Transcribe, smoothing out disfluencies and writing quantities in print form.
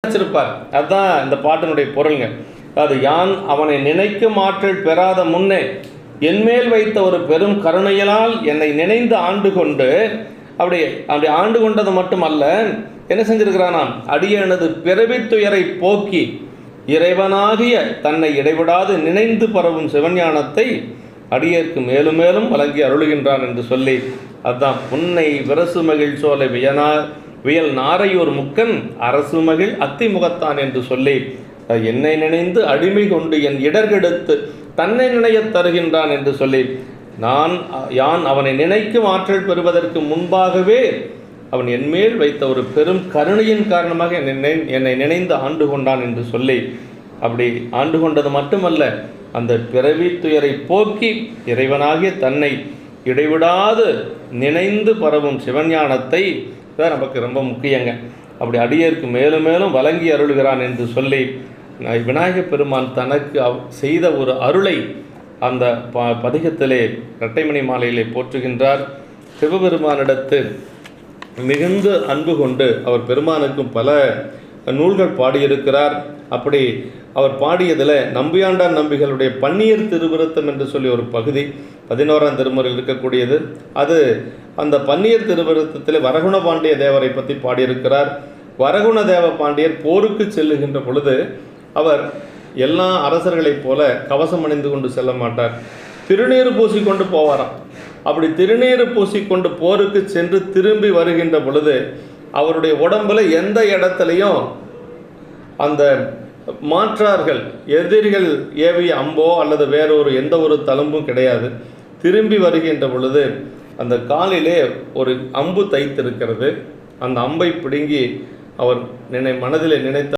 வச்சிருப்பார். அதுதான் இந்த பாட்டினுடைய பொருளுங்க. அது யான் அவனை நினைக்கும் ஆற்றல் பெறாத முன்னே என்மேல் வைத்த ஒரு பெரும் கருணையினால் என்னை நினைந்து ஆண்டு கொண்டு அப்படி ஆண்டு கொண்டது மட்டுமல்ல, என்ன செஞ்சிருக்கிறானாம், அடியனது பிறவித்துயரை போக்கி இறைவனாகிய தன்னை இடைவிடாது நினைந்து பரவும் சிவஞானத்தை அடியேற்கு மேலும் மேலும் வழங்கி அருளுகின்றான் என்று சொல்லி, அதுதான் உன்னை விரசு மகிழ் சோலை வியல் நாரையூர் முக்கன் அரசு மகிழ் அத்திமுகத்தான் என்று சொல்லி, என்னை நினைந்து அடிமை கொண்டு என் இடர்கெடுத்து தன்னை நினையத் தருகின்றான் என்று சொல்லி, யான் அவனை நினைக்கும் ஆற்றல் பெறுவதற்கு முன்பாகவே அவன் என்மேல் வைத்த ஒரு பெரும் கருணையின் காரணமாக என்னை நினைந்து ஆண்டு கொண்டான் என்று சொல்லி, அப்படி ஆண்டு கொண்டது மட்டுமல்ல, அந்த பிறவி துயரை போக்கி இறைவனாகிய தன்னை இடைவிடாது நினைந்து பரவும் சிவஞானத்தை தான் நமக்கு ரொம்ப முக்கியங்க. அப்படி அடியேற்கு மேலும் மேலும் வழங்கி அருளுகிறான் என்று சொல்லி, விநாயகப் பெருமான் தனக்கு செய்த ஒரு அருளை அந்த பதிகத்திலே இரட்டைமணி மாலையிலே போற்றுகின்றார். சிவபெருமானிடத்து மிகுந்த அன்பு கொண்டு அவர் பெருமானுக்கும் பல நூல்கள் பாடியிருக்கிறார். அப்படி அவர் பாடியதில் நம்பியாண்டான் நம்பிகளுடைய பன்னியர் திருவிருத்தம் என்று சொல்லி ஒரு பகுதி 11ஆம் திருமுறையில் இருக்கக்கூடியது. அது அந்த பன்னியர் திருவிருத்தத்தில் வரகுண பாண்டிய தேவரை பற்றி பாடியிருக்கிறார். வரகுண தேவ பாண்டியர் போருக்கு செல்லுகின்ற பொழுது அவர் எல்லா அரசர்களைப் போல கவசம் அணிந்து கொண்டு செல்ல மாட்டார், திருநீறு பூசிக்கொண்டு போவாராம். அப்படி திருநீறு பூசிக்கொண்டு போருக்கு சென்று திரும்பி வருகின்ற பொழுது அவருடைய உடம்புல எந்த இடத்துலையும் அந்த மாற்றார்கள் எதிரிகள் ஏவிய அம்போ அல்லது வேறொரு எந்த ஒரு தழும்பும் கிடையாது. திரும்பி வருகின்ற பொழுது அந்த காலிலே ஒரு அம்பு தைத்திருக்கிறது. அந்த அம்பை பிடுங்கி அவர் மனதிலே நினைத்த